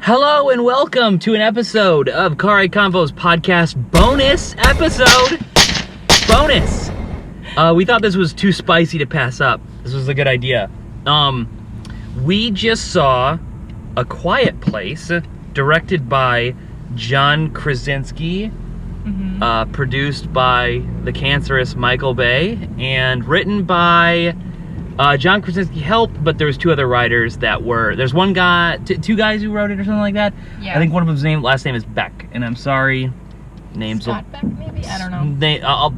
Hello and welcome to an episode of Car Ride Convos Podcast bonus episode. Bonus. We thought this was too spicy to pass up. This was a good idea. We just saw A Quiet Place, directed by John Krasinski, produced by the cancerous Michael Bay, and written by John Krasinski helped, but there was two other writers that were. There's one guy, two guys who wrote it or something like that. Yeah. I think one of them's last name is Beck, and I'm sorry, names. Scott Beck, maybe? I don't know.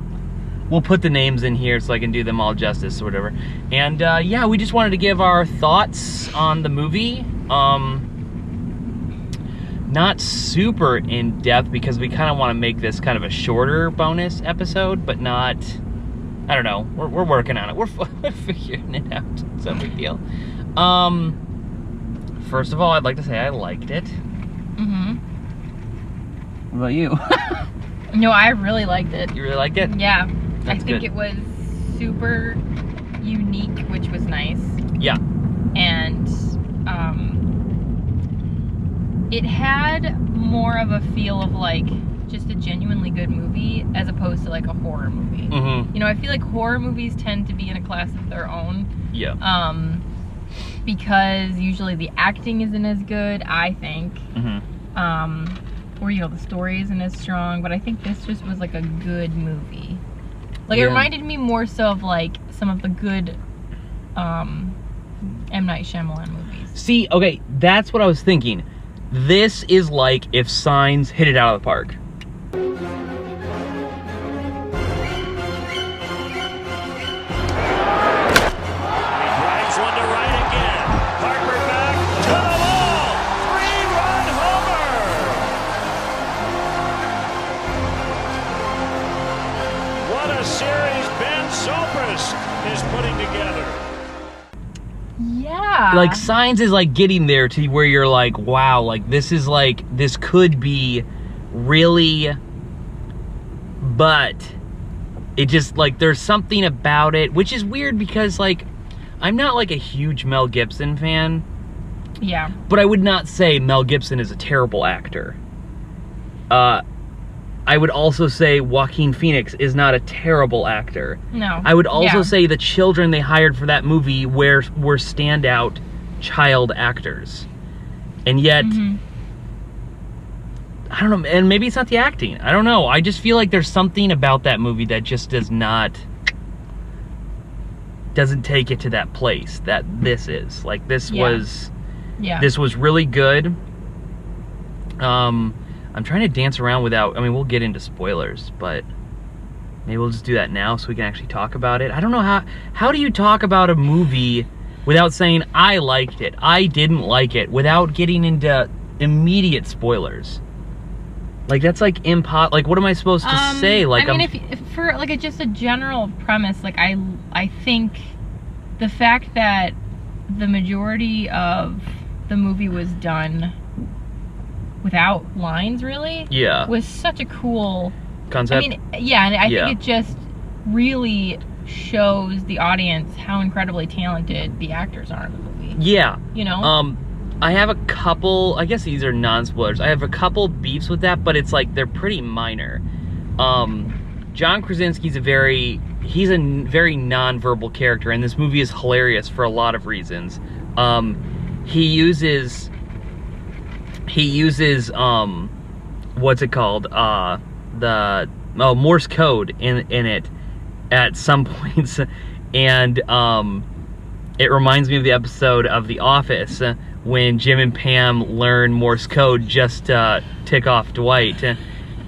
We'll put the names in here so I can do them all justice or whatever. And yeah, we just wanted to give our thoughts on the movie. Not super in depth because we kind of want to make this kind of a shorter bonus episode, but not. I don't know. We're working on it. We're figuring it out. It's no big deal. First of all, I'd like to say I liked it. What about you? No, I really liked it. You really liked it? Yeah. That's I think good. it was super unique, which was nice. Yeah. And it had more of a feel of like just a genuinely good movie as opposed to like a horror movie. You know, I feel like horror movies tend to be in a class of their own. Yeah. Because usually the acting isn't as good, I think. Or, you know, the story isn't as strong, but I think this just was like a good movie. Like, it reminded me more so of like some of the good M. Night Shyamalan movies. See, okay, that's what I was thinking. This is like if Signs hit it out of the park. Like, Signs is like getting there to where you're like, wow, like this is like, this could be really, but it just like, there's something about it, which is weird because like, I'm not like a huge Mel Gibson fan. Yeah. But I would not say Mel Gibson is a terrible actor. I would also say Joaquin Phoenix is not a terrible actor. No. I would also say the children they hired for that movie were standout child actors. And yet, I don't know, and maybe it's not the acting. I don't know. I just feel like there's something about that movie that just doesn't take it to that place that this is. Like, this was really good. I'm trying to dance around without, I mean, we'll get into spoilers, but maybe we'll just do that now so we can actually talk about it. I don't know how do you talk about a movie without saying, I liked it, I didn't like it, without getting into immediate spoilers? Like, that's like like, what am I supposed to say? Like, I mean, if for like just a general premise, like I think the fact that the majority of the movie was done without lines, really, was such a cool concept. I mean, yeah, and I think it just really shows the audience how incredibly talented the actors are in the movie. Yeah. You know? I have a couple, I guess these are non-spoilers, I have a couple beefs with that, but it's like, they're pretty minor. John Krasinski's a very non-verbal character, and this movie is hilarious for a lot of reasons. He uses what's it called, Morse code in it at some points, and it reminds me of the episode of The Office when Jim and Pam learn Morse code just to tick off Dwight.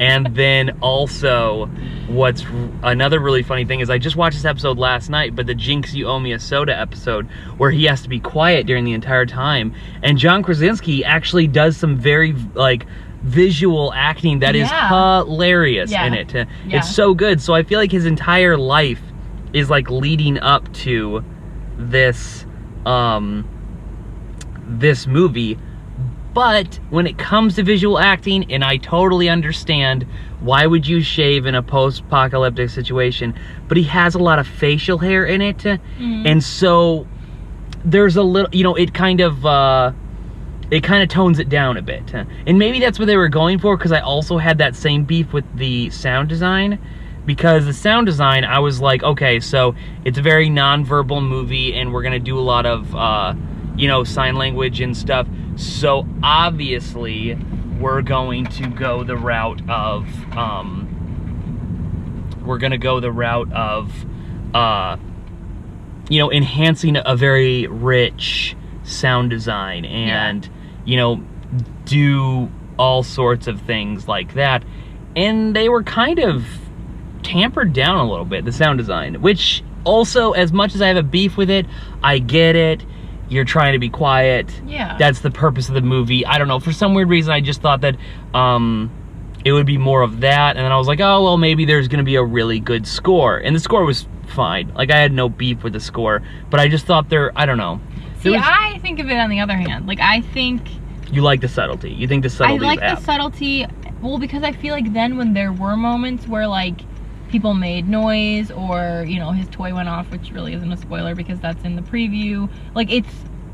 And then also, what's another really funny thing is, I just watched this episode last night, but the Jinx You Owe Me a Soda episode, where he has to be quiet during the entire time. And John Krasinski actually does some very, like, visual acting that is hilarious in it. It's so good. So I feel like his entire life is, like, leading up to this, this movie. But when it comes to visual acting, and I totally understand, why would you shave in a post-apocalyptic situation? But he has a lot of facial hair in it, and so there's a little, you know, it kind of it kind of tones it down a bit. And maybe that's what they were going for, because I also had that same beef with the sound design. Because the sound design, I was like, okay, so it's a very non-verbal movie, and we're going to do a lot of, sign language and stuff. So obviously, we're going to go the route of, enhancing a very rich sound design and, do all sorts of things like that. And they were kind of tampered down a little bit, the sound design, which also, as much as I have a beef with it, I get it. You're trying to be quiet. Yeah. That's the purpose of the movie. I don't know. For some weird reason, I just thought that it would be more of that. And then I was like, oh, well, maybe there's going to be a really good score. And the score was fine. Like, I had no beef with the score. But I just thought I don't know. See, I think of it on the other hand. Like, I think... You like the subtlety. You think the subtlety I like the subtlety. Well, because I feel like then when there were moments where, like, people made noise, or his toy went off, which really isn't a spoiler because that's in the preview, like,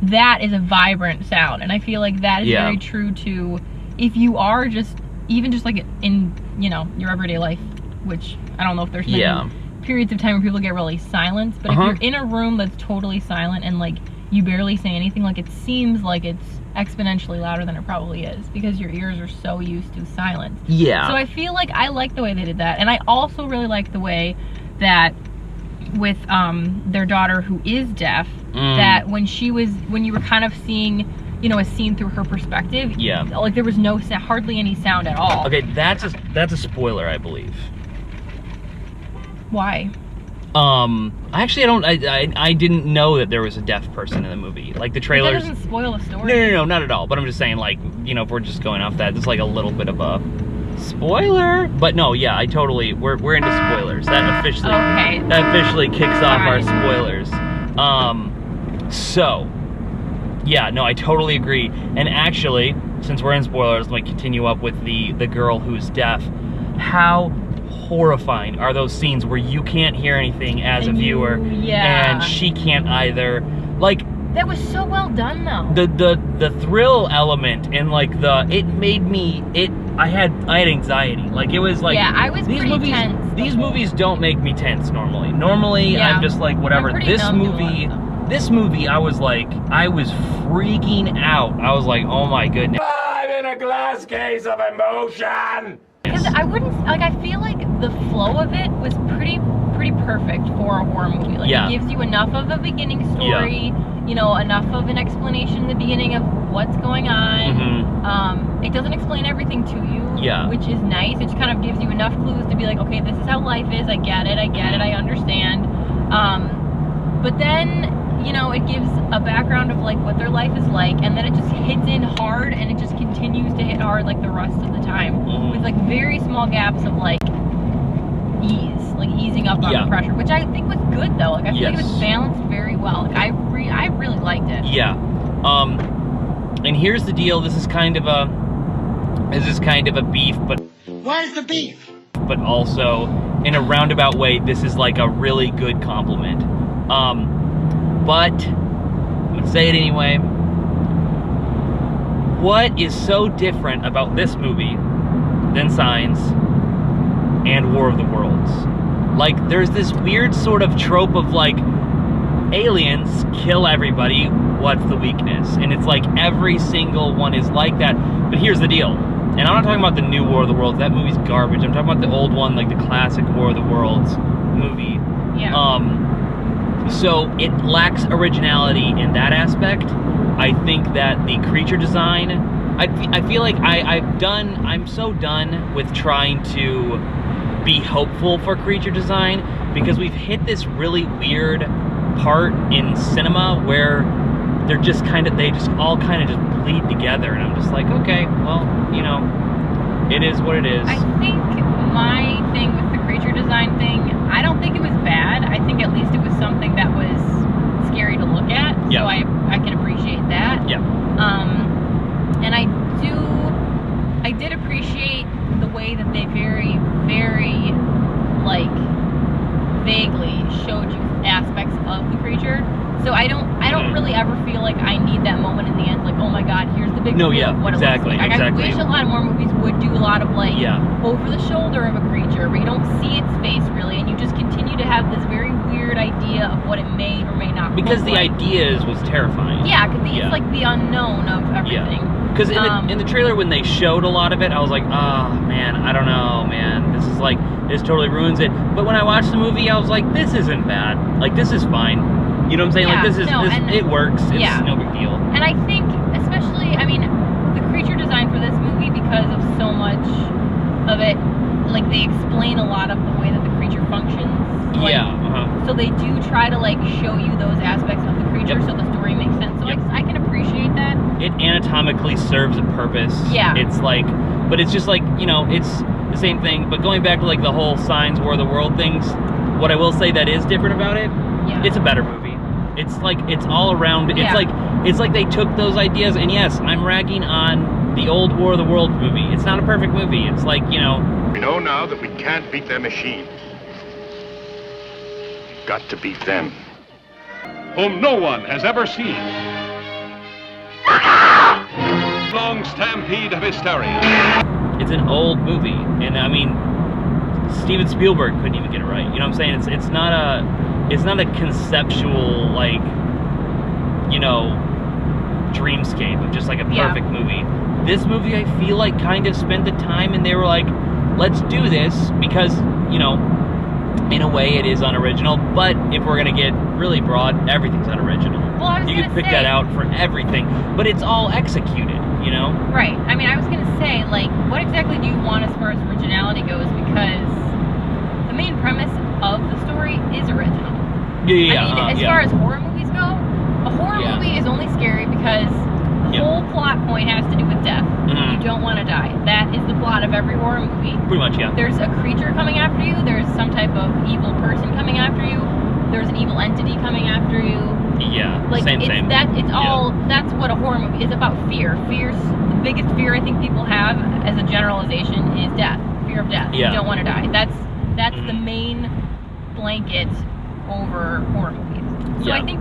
that is a vibrant sound, and I feel like that is very true to if you are even just like in your everyday life, which I don't know if there's many periods of time where people get really silent, but if you're in a room that's totally silent and like you barely say anything, like, it seems like it's exponentially louder than it probably is because your ears are so used to silence. Yeah. So I feel like I like the way they did that, and I also really like the way that with their daughter who is deaf, that when you were kind of seeing a scene through her perspective, like there was hardly any sound at all. Okay, that's a spoiler, I believe. Why? Actually, I didn't know that there was a deaf person in the movie. Like, the trailers... That doesn't spoil the story. No, not at all. But I'm just saying, like, if we're just going off that, there's like a little bit of a spoiler. But no, yeah, we're into spoilers. That officially kicks off our spoilers. So, yeah, no, I totally agree. And actually, since we're in spoilers, let me continue up with the girl who's deaf. How horrifying are those scenes where you can't hear anything as a viewer, and she can't either? Like, that was so well done, though. The thrill element and like I had anxiety. Like, it was like, I was pretty tense. These movies don't make me tense normally. Normally, I'm just like, whatever. This movie, I was freaking out. I was like, oh my goodness. I'm in a glass case of emotion. Because I feel like the flow of it was pretty perfect for a horror movie. Like, it gives you enough of a beginning story, enough of an explanation in the beginning of what's going on. It doesn't explain everything to you, which is nice. It just kind of gives you enough clues to be like, okay, this is how life is. I get it, I understand. But then, it gives a background of like what their life is like, and then it just hits in hard, and it just continues to hit hard like the rest of the time, with like very small gaps of like easing up on the pressure, which I think was good though. Like, I feel like it was balanced very well. Like, I really liked it. Yeah. And here's the deal. This is kind of a beef, but where's the beef? But also, in a roundabout way, this is like a really good compliment. But I'm gonna say it anyway. What is so different about this movie than Signs and War of the Worlds? Like, there's this weird sort of trope of like, aliens kill everybody, what's the weakness? And it's like every single one is like that. But here's the deal. And I'm not talking about the new War of the Worlds. That movie's garbage. I'm talking about the old one, like the classic War of the Worlds movie. Yeah. So it lacks originality in that aspect. I think that the creature design, I feel like I'm so done with trying to be hopeful for creature design, because we've hit this really weird part in cinema where they just all kind of bleed together, and I'm just like, okay, well, it is what it is. I think my thing with the creature design thing, I don't think it was bad. I think at least it was something that was scary to look at, so I can appreciate that. Yeah. And I did appreciate the way that they very, very, like, vaguely showed you aspects of the creature. So I don't really ever feel like I need that moment in the end, like, oh my god, here's the big reveal of what exactly, it looks like. exactly. I wish a lot more movies would do a lot of like over the shoulder of a creature, where you don't see its face really, and you just continue to have this very weird idea of what it may or may not because look the like. idea was terrifying. Yeah, because it's like the unknown of everything. Because in the trailer, when they showed a lot of it, I was like, oh man, I don't know, man. This totally ruins it. But when I watched the movie, I was like, this isn't bad. Like, this is fine. You know what I'm saying? Yeah, like, it works. It's no big deal. And I think, especially, I mean, the creature design for this movie, because of so much of it, like, they explain a lot of the way that the creature functions. Like, so they do try to, like, show you those aspects of the creature so the story makes sense. So I can appreciate that. It anatomically serves a purpose. Yeah. It's like, but it's just like, you know, it's the same thing. But going back to, like, the whole Signs War of the World things, what I will say that is different about it, it's a better movie. It's like, it's all around, it's like they took those ideas, and yes, I'm ragging on the old War of the World movie. It's not a perfect movie. It's like, you know. We know now that we can't beat their machines. We've got to beat them. Whom no one has ever seen. Long stampede of hysteria. It's an old movie, and I mean, Steven Spielberg couldn't even get it right. You know what I'm saying? It's not a conceptual, like, you know, dreamscape of just like a perfect movie. This movie, I feel like, kind of spent the time, and they were like, let's do this because, you know, in a way it is unoriginal, but if we're gonna get really broad, everything's unoriginal. Well, I was you could pick that out for everything, but it's all executed, you know? Right. I mean, I was gonna say, like, what exactly do you want as far as originality goes? Because the main premise of the story is original. I mean, as far as horror movies go, a horror movie is only scary because the whole plot point has to do with death. You don't want to die. That is the plot of every horror movie. Pretty much, yeah. There's a creature coming after you. There's some type of evil person coming after you. There's an evil entity coming after you. Yeah, like, same. It's all, that's what a horror movie is about. Fear. The biggest fear I think people have as a generalization is death. Fear of death. You don't want to die. That's the main blanket over horror movies. So I think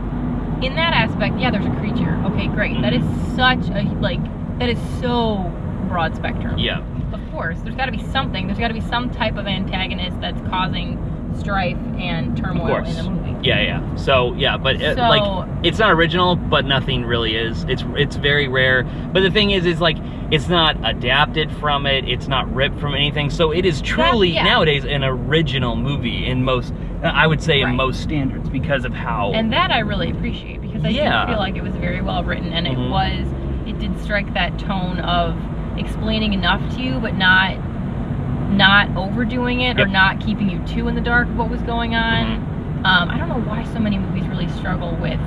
in that aspect, there's a creature. Okay, great. That is such a, like, that is so broad spectrum. Yeah. Of course, there's got to be something. There's got to be some type of antagonist that's causing strife and turmoil in the movie. Yeah. So, but like, it's not original, but nothing really is. It's very rare. But the thing is like, it's not adapted from it. It's not ripped from anything. So it is truly nowadays an original movie in most, I would say, in most standards, because of how. And that I really appreciate, because I do feel like it was very well written, and it did strike that tone of explaining enough to you, but not overdoing it or not keeping you too in the dark of what was going on. I don't know why so many movies really struggle with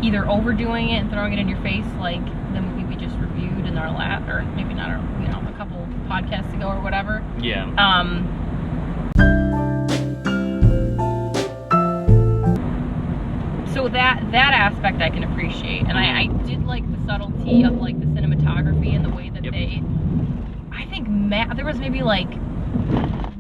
either overdoing it and throwing it in your face, like the movie we just reviewed in our last, or maybe not, a couple podcasts ago or whatever. Yeah. So that aspect I can appreciate, and I did like the subtlety of like the cinematography and the way that they. I think there was maybe like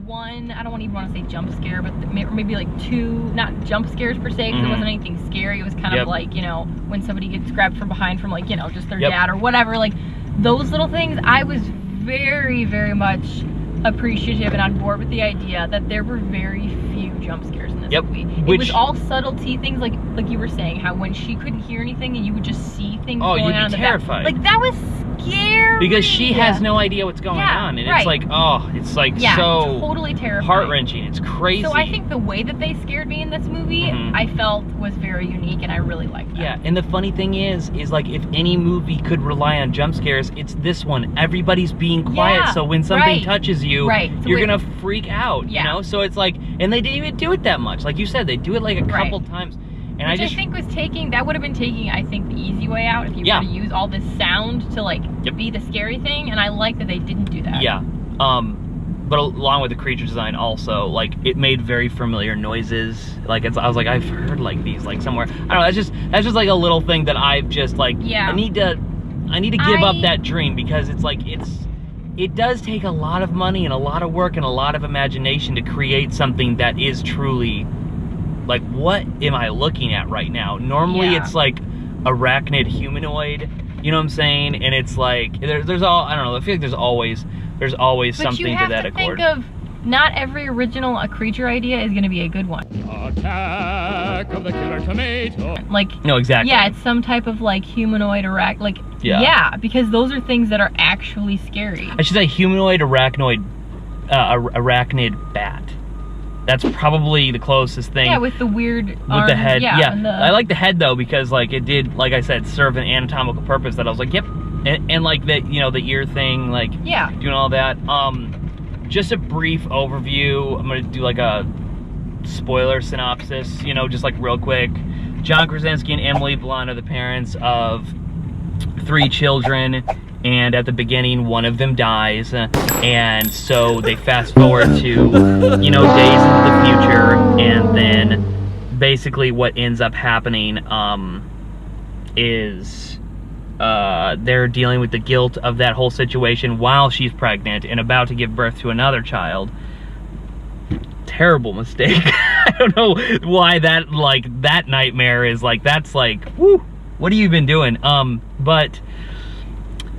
one, I don't even want to say jump scare, but maybe like two, not jump scares per se, because it wasn't anything scary. It was kind of like, when somebody gets grabbed from behind from like, just their dad or whatever, like those little things. I was very, very much appreciative and on board with the idea that there were very few jump scares in this movie. It was all subtlety things, like you were saying, how when she couldn't hear anything and you would just see things going on in the terrified. back. Like, that was scary. Because she has no idea what's going on, and it's like, so totally terrifying, heart-wrenching. It's crazy. So I think the way that they scared me in this movie, I felt was very unique, and I really liked that. Yeah, and the funny thing is like, if any movie could rely on jump scares, it's this one. Everybody's being quiet, so when something touches you, you're gonna freak out, you know? So it's like, and they didn't even do it that much. Like you said, they do it like a couple times. And Which I think that would have been taking, I think, the easy way out if you were to use all this sound to like be the scary thing, and I like that they didn't do that. Yeah. But along with the creature design also, like, it made very familiar noises. Like, I was like, I've heard like these like somewhere. I don't know, that's just like a little thing that I've just like, I need to give up that dream, because it's like, it does take a lot of money and a lot of work and a lot of imagination to create something that is truly like, what am I looking at right now? Normally it's like arachnid humanoid, you know what I'm saying? And it's like, there's all, I don't know, I feel like there's always something to that accord. But you have to think of, not every original creature idea is going to be a good one. Attack of the killer tomato. Like, no, exactly. Yeah, it's some type of like humanoid yeah, because those are things that are actually scary. I should say humanoid arachnid bat. That's probably the closest thing. Yeah, with the weird arms, with the head. Yeah, I like the head though, because like it did, like I said, serve an anatomical purpose that I was like, yep. And like the, you know, the ear thing, like doing all that. Just a brief overview. I'm gonna do like a spoiler synopsis, you know, just like real quick. John Krasinski and Emily Blunt are the parents of 3 children, and at the beginning one of them dies, and so they fast forward to, you know, days into the future, and then basically what ends up happening is they're dealing with the guilt of that whole situation while she's pregnant and about to give birth to another child. Terrible mistake. I don't know why that, like, that nightmare is like, that's like, whoo, what have you been doing? But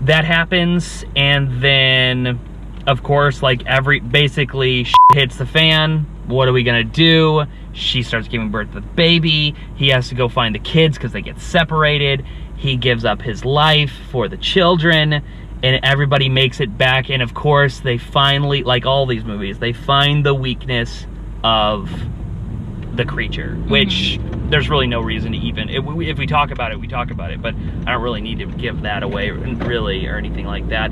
that happens, and then of course, like, basically shit hits the fan. What are we gonna do? She starts giving birth to the baby. He has to go find the kids because they get separated. He gives up his life for the children, and everybody makes it back. And of course, they finally, like all these movies, they find the weakness of the creature, which there's really no reason to even, if we talk about it, we talk about it, but I don't really need to give that away, really, or anything like that.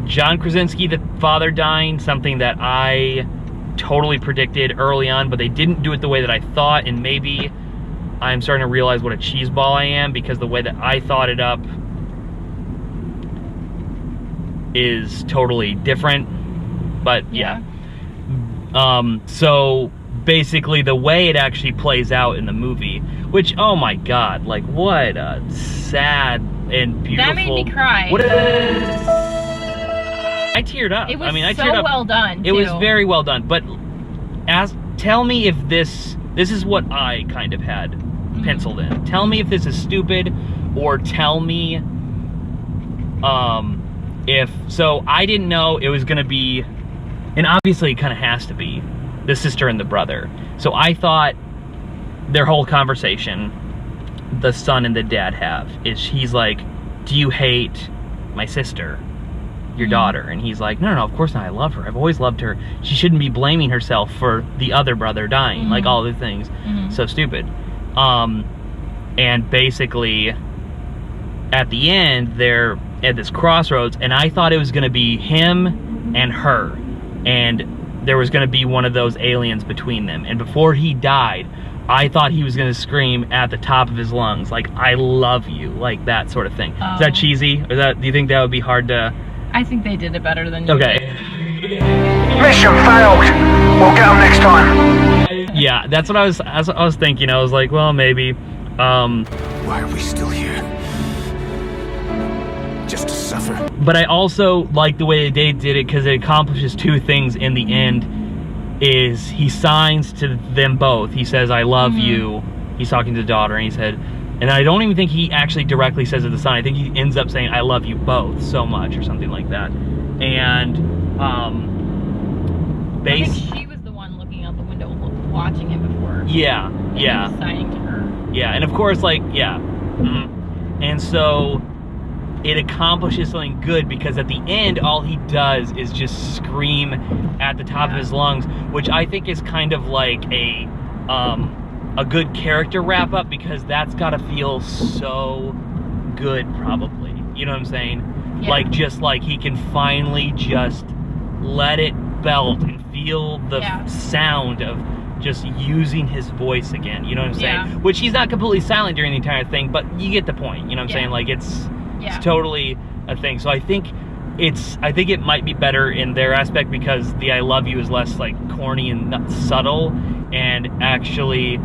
John Krasinski, the father dying, something that I totally predicted early on, but they didn't do it the way that I thought, and maybe I'm starting to realize what a cheeseball I am, because the way that I thought it up is totally different. But yeah. So basically the way it actually plays out in the movie, which, oh my god, like, what a sad and beautiful... That made me cry. I teared up. It was I so teared up. well done, It was very well done, but tell me if this is what I kind of had penciled in. Tell me if this is stupid, or tell me so I didn't know it was gonna be, and obviously it kind of has to be, the sister and the brother. So I thought their whole conversation, the son and the dad have, is he's like, do you hate my sister, your daughter? And he's like, no, of course not, I love her, I've always loved her, she shouldn't be blaming herself for the other brother dying, like all the things, so stupid. And basically at the end they're at this crossroads, and I thought it was going to be him and her, and there was going to be one of those aliens between them, and before he died I thought he was going to scream at the top of his lungs, like, I love you, like that sort of thing. Is that cheesy? Or do you think that would be hard to... I think they did it better than you did. Mission failed. We'll get them next time. Yeah, that's what I was thinking. I was like, well, maybe. Why are we still here? Just to suffer. But I also like the way they did it, because it accomplishes 2 things in the end. Is he signs to them both. He says, I love you. He's talking to the daughter, and he said, and I don't even think he actually directly says it to the son. I think he ends up saying, I love you both so much, or something like that. And I think she was the one looking out the window watching him before. Yeah. He was signing to her. Yeah, and of course, like, and so it accomplishes something good, because at the end all he does is just scream at the top of his lungs, which I think is kind of like a good character wrap up, because that's gotta feel so good, probably, you know what I'm saying? Like, just like he can finally just let it belt and feel the sound of just using his voice again, you know what I'm saying? Which he's not completely silent during the entire thing, but you get the point, you know what I'm saying? Like, it's totally a thing. So I think it might be better in their aspect, because the I love you is less like corny and subtle, and actually,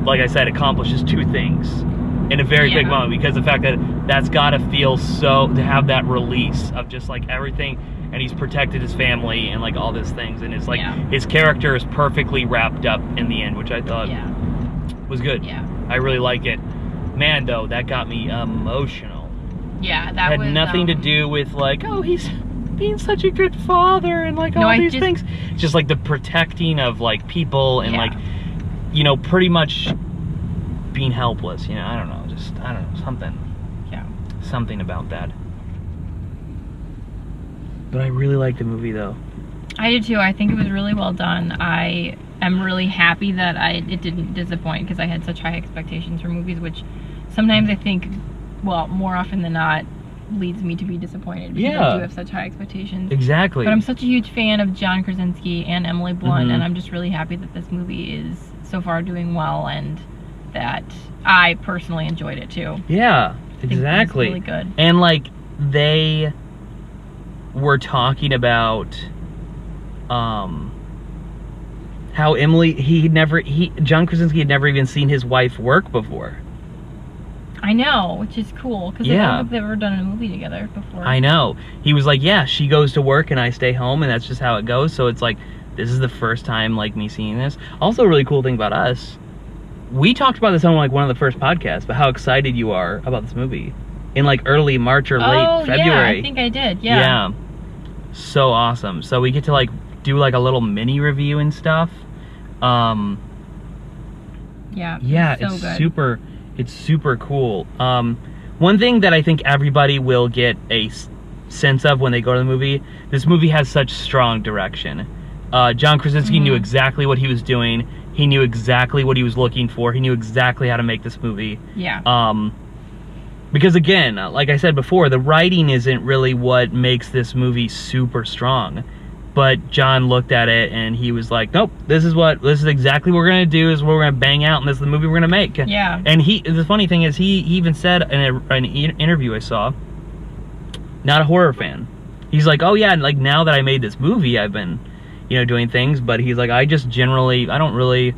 like I said, accomplishes 2 things in a very big moment, because the fact that that's gotta feel so, to have that release of just like everything, and he's protected his family and like all these things, and it's like Yeah. his character is perfectly wrapped up in the end, which I thought was good. Yeah. I really like it. Man, though, that got me emotional. Yeah, that Had was nothing to do with like, oh, he's being such a good father and like all these things. It's just like the protecting of like people and like, you know, pretty much being helpless. You know, I don't know, something. Yeah. Something about that. But I really like the movie, though. I did too. I think it was really well done. I am really happy that it didn't disappoint, because I had such high expectations for movies, which sometimes I think, well, more often than not, leads me to be disappointed, because I do have such high expectations. Exactly. But I'm such a huge fan of John Krasinski and Emily Blunt, and I'm just really happy that this movie is so far doing well, and that I personally enjoyed it too. Yeah, I think exactly. it was really good. And like they were talking about how John Krasinski had never even seen his wife work before. I know, which is cool, because I don't think they've ever done a movie together before. I know. He was like, yeah, she goes to work and I stay home, and that's just how it goes. So it's like, this is the first time like me seeing this. Also, a really cool thing about us, we talked about this on like one of the first podcasts, but how excited you are about this movie in like early March or late February. Yeah, I think I did. Yeah. So awesome. So we get to like do like a little mini review and stuff. Yeah, it's good. It's super cool. One thing that I think everybody will get a sense of when they go to the movie, this movie has such strong direction. John Krasinski knew exactly what he was doing. He knew exactly what he was looking for. He knew exactly how to make this movie. Yeah. Because again, like I said before, the writing isn't really what makes this movie super strong. But John looked at it and he was like, nope, this is exactly what we're going to do, is what we're going to bang out, and this is the movie we're going to make. Yeah. And the funny thing is, he even said in an interview I saw, not a horror fan. He's like, oh yeah, like now that I made this movie, I've been, you know, doing things, but he's like, I don't really,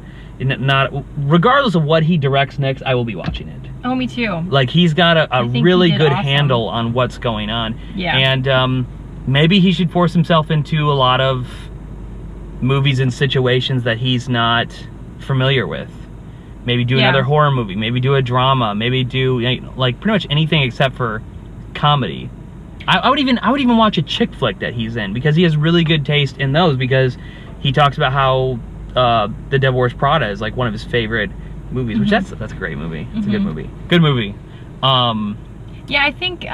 regardless of what he directs next, I will be watching it. Oh, me too. Like, he's got a really good awesome. handle on what's going on. Yeah. And maybe he should force himself into a lot of movies and situations that he's not familiar with. Maybe do another horror movie. Maybe do a drama. Maybe do like pretty much anything except for comedy. I would even watch a chick flick that he's in, because he has really good taste in those, because he talks about how The Devil Wears Prada is like one of his favorite movies, which that's a great movie. It's a good movie. Good movie. Yeah, I think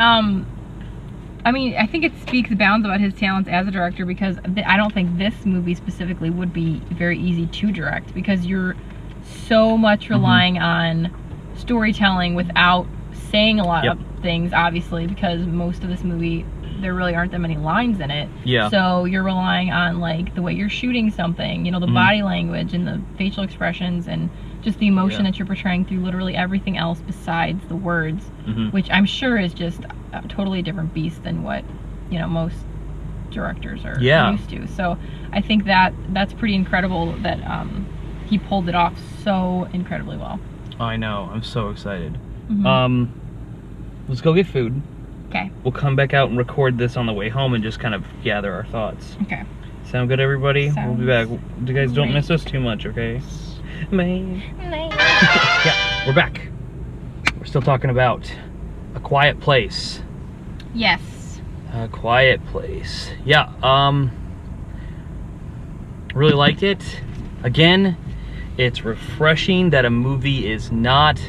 I think it speaks bounds about his talents as a director, because I don't think this movie specifically would be very easy to direct, because you're so much relying on storytelling without saying a lot of things, obviously, because most of this movie, there really aren't that many lines in it. Yeah. So you're relying on like the way you're shooting something, you know, the body language and the facial expressions and just the emotion that you're portraying through literally everything else besides the words, which I'm sure is just a totally different beast than what, you know, most directors are used to. So I think that's pretty incredible that he pulled it off so incredibly well. I know. I'm so excited. Let's go get food. Okay. We'll come back out and record this on the way home and just kind of gather our thoughts. Okay. Sound good, everybody? We'll be back. You guys don't miss us too much, okay? Yeah, we're back. We're still talking about A Quiet Place. Yes. A Quiet Place. Yeah, really liked it. Again, it's refreshing that a movie is not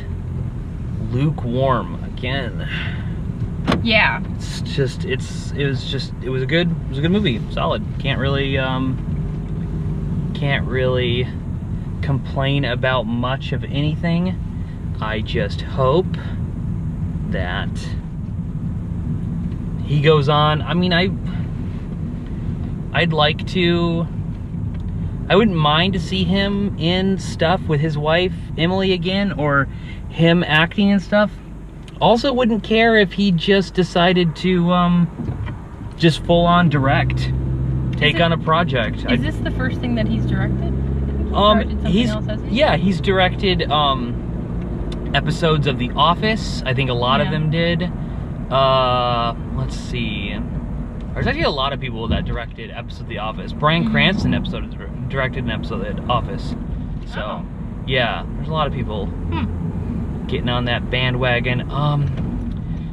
lukewarm. Again. Yeah. It was a good movie. Solid. Can't really complain about much of anything. I just hope that he goes on. I mean, I wouldn't mind to see him in stuff with his wife Emily again, or him acting and stuff. Also wouldn't care if he just decided to just full on direct, take on a project. Is this the first thing that he's directed? He's directed episodes of The Office. I think a lot of them did. Let's see. There's actually a lot of people that directed episodes of The Office. Bryan Cranston directed an episode of The Office. So, yeah, there's a lot of people getting on that bandwagon.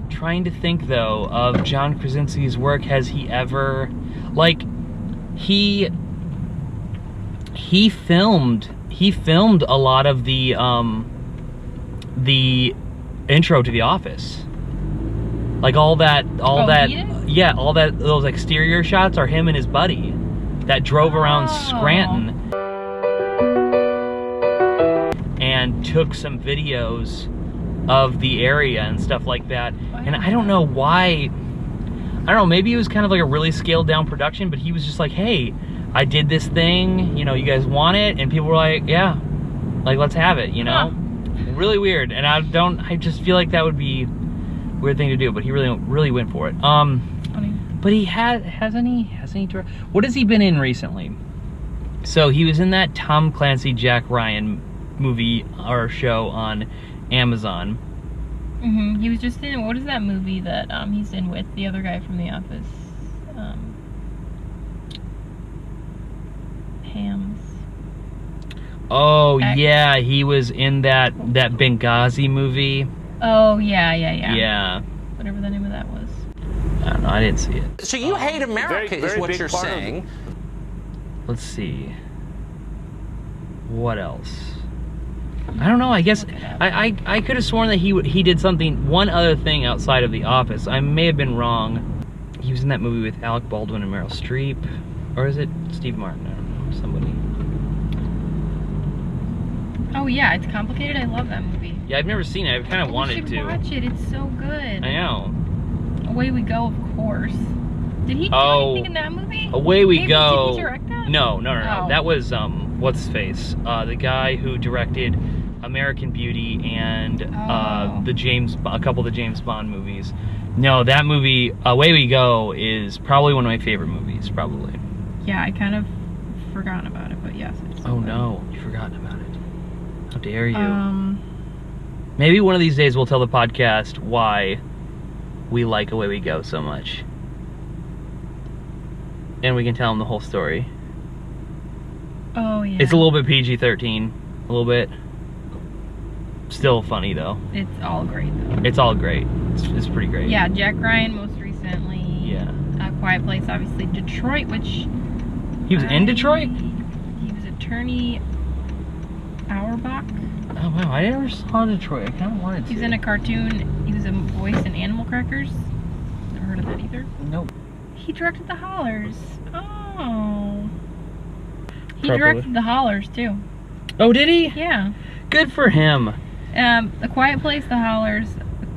Trying to think, though, of John Krasinski's work. Has he ever... Like, he filmed a lot of the intro to The Office. Like all that, yeah, all those exterior shots are him and his buddy that drove around Scranton and took some videos of the area and stuff like that. And I don't know why, I don't know, maybe it was kind of like a really scaled down production, but he was just like, hey, I did this thing, you know, you guys want it? And people were like, yeah, like, let's have it, you know? Really weird. And I just feel like that would be weird thing to do, but he really went for it. Funny. But he hasn't he what has he been in recently? So he was in that Tom Clancy Jack Ryan movie or show on Amazon. He was just in, what is that movie that he's in with the other guy from The Office? Hams. Oh yeah, he was in that Benghazi movie. Oh yeah. Yeah. Whatever the name of that was. I don't know, I didn't see it. So you hate America very is what big you're part of saying. Let's see. What else? I don't know, I guess I could have sworn that he did one other thing outside of The Office. I may have been wrong. He was in that movie with Alec Baldwin and Meryl Streep. Or is it Steve Martin? I don't know, somebody. Oh yeah, it's complicated. I love that movie. Yeah, I've never seen it. I kind of wanted to. Watch it. It's so good. I know. Away We Go, of course. Did he do anything in that movie? Away We Go. Did he direct that? No. Oh. That was what's his face? The guy who directed American Beauty and a couple of the James Bond movies. No, that movie, Away We Go, is probably one of my favorite movies. Probably. Yeah, I kind of forgot about it, but yes. Oh no, you forgot about it. How dare you? Maybe one of these days we'll tell the podcast why we like Away We Go so much. And we can tell them the whole story. Oh, yeah. It's a little bit PG-13. A little bit. Still funny, though. It's all great, though. It's all great. It's pretty great. Yeah, Jack Ryan most recently. Yeah. Quiet Place, obviously. Detroit, which... He was in Detroit? He was Attorney Auerbach. Oh, wow. I never saw Detroit. I kind of wanted to. He was in a cartoon. He was a voice in Animal Crackers. Never heard of that either. Nope. He directed The Hollers. Oh. He Probably. directed The Hollers, too. Oh, did he? Yeah. Good for him. A Quiet Place, The Hollers,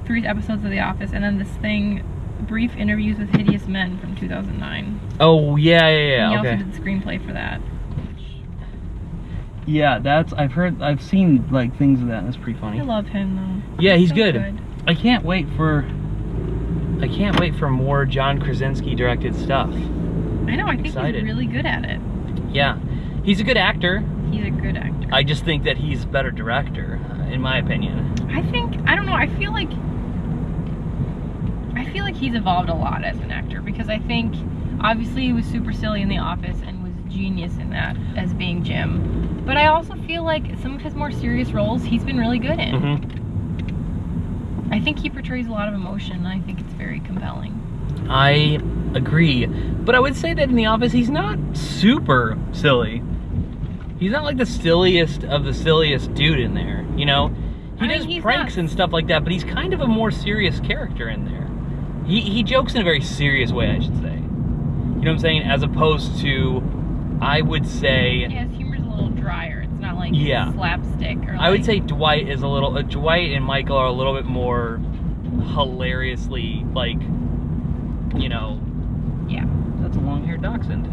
3 episodes of The Office, and then this thing, Brief Interviews with Hideous Men from 2009. Oh, yeah. And he Okay. also did the screenplay for that. Yeah, I've seen, like, things of that. That's pretty funny. I love him, though. Yeah, he's so good. I can't wait for more John Krasinski directed stuff. I know, I think Excited. he's really good at it. Yeah. He's a good actor. He's a good actor. I just think that he's a better director, in my opinion. I don't know, I feel like he's evolved a lot as an actor, because I think, obviously he was super silly in The Office and was genius in that as being Jim. But I also feel like some of his more serious roles he's been really good in. Mm-hmm. I think he portrays a lot of emotion, and I think it's very compelling. I agree. But I would say that in The Office, he's not super silly. He's not like the silliest of the silliest dude in there, you know? He does pranks and stuff like that, but he's kind of a more serious character in there. He jokes in a very serious way, I should say. You know what I'm saying? As opposed to, I would say... Yeah, his humor's a little drier. It's not like slapstick or I would say Dwight is a little... Dwight and Michael are a little bit more hilariously, like, you know... Yeah. That's a long-haired dachshund.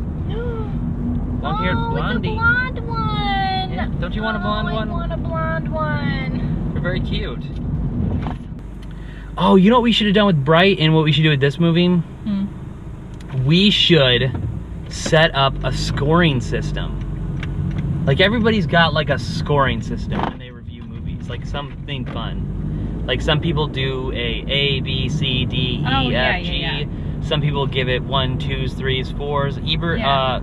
Long-haired blondie. It's a blonde one! Yeah. Don't you want a blonde one? I want a blonde one. They're very cute. Oh, you know what we should have done with Bright and what we should do with this movie? We should set up a scoring system. Like, everybody's got, like, a scoring system when they review movies. Like, something fun. Like, some people do A, B, C, D, E, F, G. Some people give it 1, 2s, 3s, 4s. Ebert, Yeah.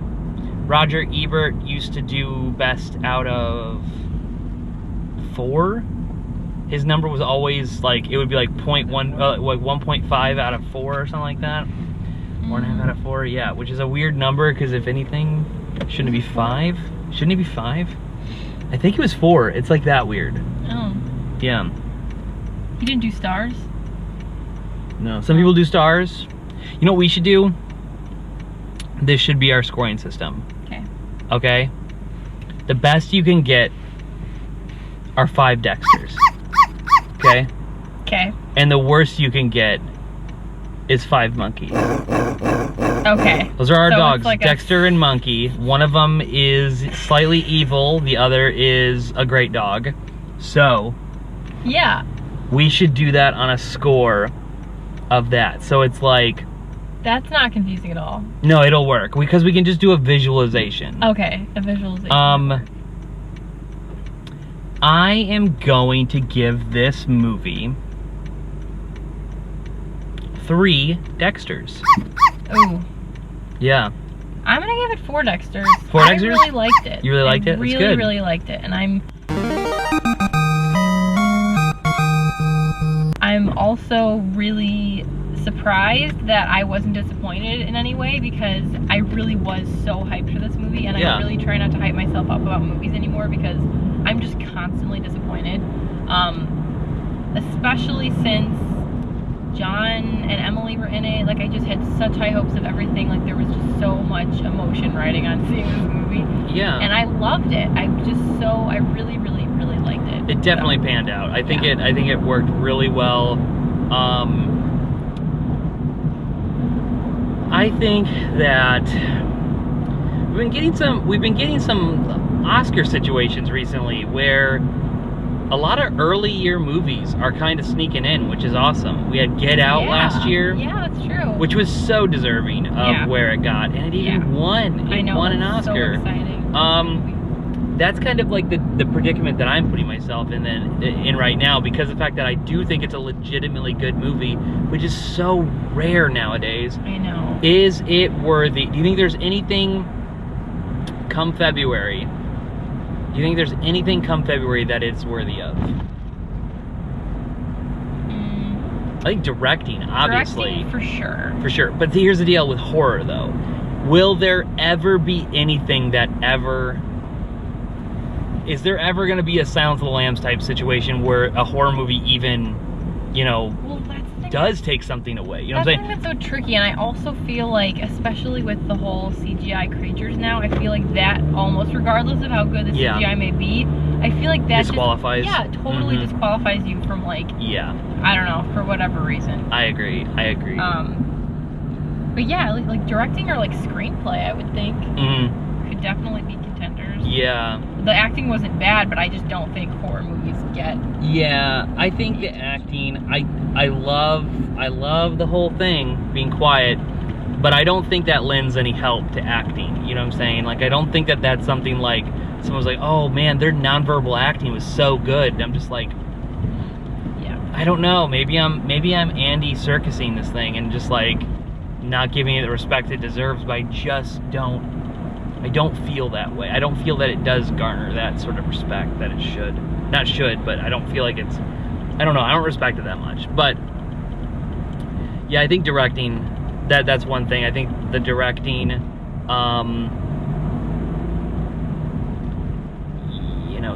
Roger Ebert used to do best out of 4. His number was always like, it would be like 1.5 out of 4 or something like that. 4.5 out of 4, yeah, which is a weird number because if anything, shouldn't it be 5? Shouldn't it be 5? I think it was 4. It's like that weird. Oh. Yeah. He didn't do stars? No. Some people do stars. You know what we should do? This should be our scoring system. Okay. Okay? The best you can get are 5 Dexters. Okay? Okay. And the worst you can get is 5 Monkeys. Okay. Those are our So it's dogs, like Dexter and Monkey. One of them is slightly evil, the other is a great dog. So, Yeah. we should do that on a score of that. So it's like, That's not confusing at all. no, it'll work because we can just do a visualization. Okay, a visualization. I am going to give this movie 3 Dexters. Ooh. Yeah. I'm gonna give it 4 Dexters. 4 Dexters? I really liked it. You really liked it? That's Really, good. really liked it. And I'm also really surprised that I wasn't disappointed in any way because I really was so hyped for this movie, and Yeah. I really try not to hype myself up about movies anymore because I'm just constantly disappointed. Especially since John and Emily were in it. Like, I just had such high hopes of everything. Like, there was just so much emotion riding on seeing this movie. Yeah. And I loved it. I really, really, really liked it. It definitely panned out. I think it worked really well. I think that we've been getting some Oscar situations recently where a lot of early year movies are kind of sneaking in, which is awesome. We had Get Out last year. Yeah, that's true. Which was so deserving of where it got, and it even won. It won an Oscar. So exciting. That's kind of like the predicament that I'm putting myself in right now, because of the fact that I do think it's a legitimately good movie, which is so rare nowadays. I know. Is it worthy? Do you think there's anything come February? Do you think there's anything come February that it's worthy of? I think directing, obviously. Directing, for sure. For sure. But here's the deal with horror, though. Will there ever be anything that ever... Is there ever going to be a Silence of the Lambs type situation where a horror movie even, Well, that's the thing. does take something away? You know what I'm saying? That's so tricky, and I also feel like, especially with the whole CGI creatures now, I feel like that almost, regardless of how good the CGI may be, I feel like that disqualifies. Totally disqualifies you from, like, I don't know, for whatever reason. I agree. But yeah, like directing or like screenplay, I would think could definitely be contenders. Yeah. The acting wasn't bad, but I just don't think horror movies get. Yeah, I think the acting, I love the whole thing, being quiet, but I don't think that lends any help to acting. You know what I'm saying? Like, I don't think that that's something like, someone's like, oh man, their nonverbal acting was so good. And I'm just like, I don't know, maybe I'm Andy Serkising this thing and just like not giving it the respect it deserves, but I don't feel that way. I don't feel that it does garner that sort of respect that it should. Not should, but I don't feel like it's, I don't know, I don't respect it that much. But yeah, I think directing, that's one thing. I think the directing,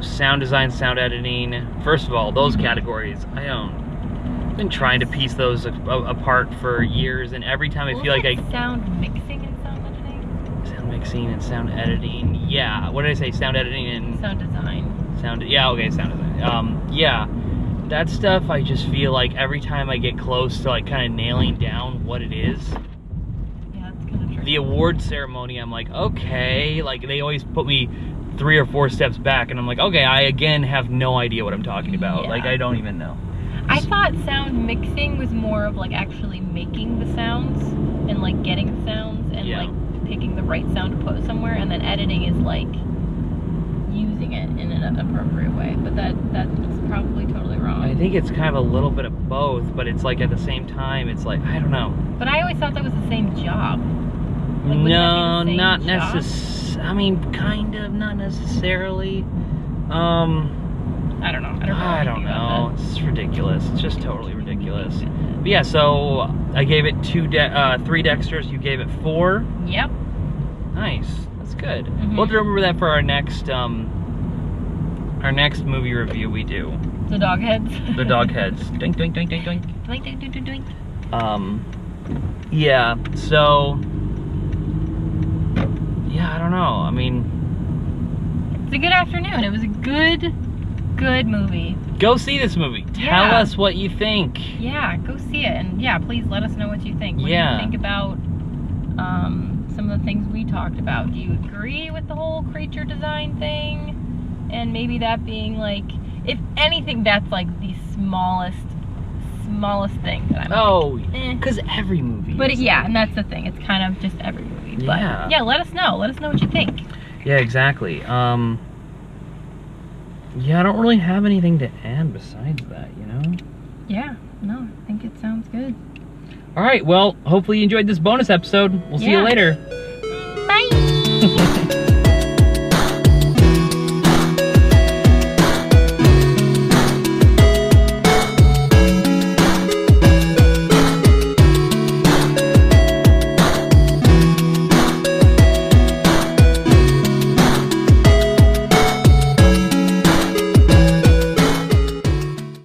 sound design, sound editing. First of all, those categories, I've been trying to piece those apart for years, and every time I feel like sound mixing and sound editing? Sound mixing and sound editing. Yeah, what did I say? Sound editing and sound design. Sound design. Yeah, that stuff, I just feel like every time I get close to like kind of nailing down what it is. Yeah, that's kind of tricky. The award ceremony, I'm like, okay, like they always put me 3 or 4 steps back, and I'm like, okay, I again have no idea what I'm talking about. Like, I don't even know. I thought sound mixing was more of like actually making the sounds and like getting the sounds and like picking the right sound to put somewhere, and then editing is like using it in an appropriate way. But that's probably totally wrong. I think it's kind of a little bit of both, but it's like at the same time, it's like, I don't know. But I always thought that was the same job. Like, wouldn't No, that be the same not job? necessarily. I mean, kind of, not necessarily. I don't know. I don't know. It's ridiculous. It's just totally ridiculous. But yeah, so I gave it 3 Dexters. You gave it 4. Yep. Nice. That's good. Mhm. We'll have to remember that for our next movie review we do. The dog heads. The dog heads. Doink, doink, doink, doink, doink. Doink, doink, doink, doink, doink. Yeah, so, yeah, I don't know. I mean, It's a good afternoon. It was a good movie. go see this movie. Tell Yeah. us what you think. Yeah, go see it. And yeah, please let us know what you think. What do Yeah. you think about some of the things we talked about? Do you agree with the whole creature design thing? And maybe that being like, if anything, that's like the smallest thing that I'm like, eh. Because every movie But is yeah, like- and that's the thing. It's kind of just every movie. But Yeah. yeah, let us know. Let us know what you think. Yeah, exactly. Yeah, I don't really have anything to add besides that, you know? Yeah, no, I think it sounds good. All right, well, hopefully you enjoyed this bonus episode. We'll see you Yeah. later. Bye!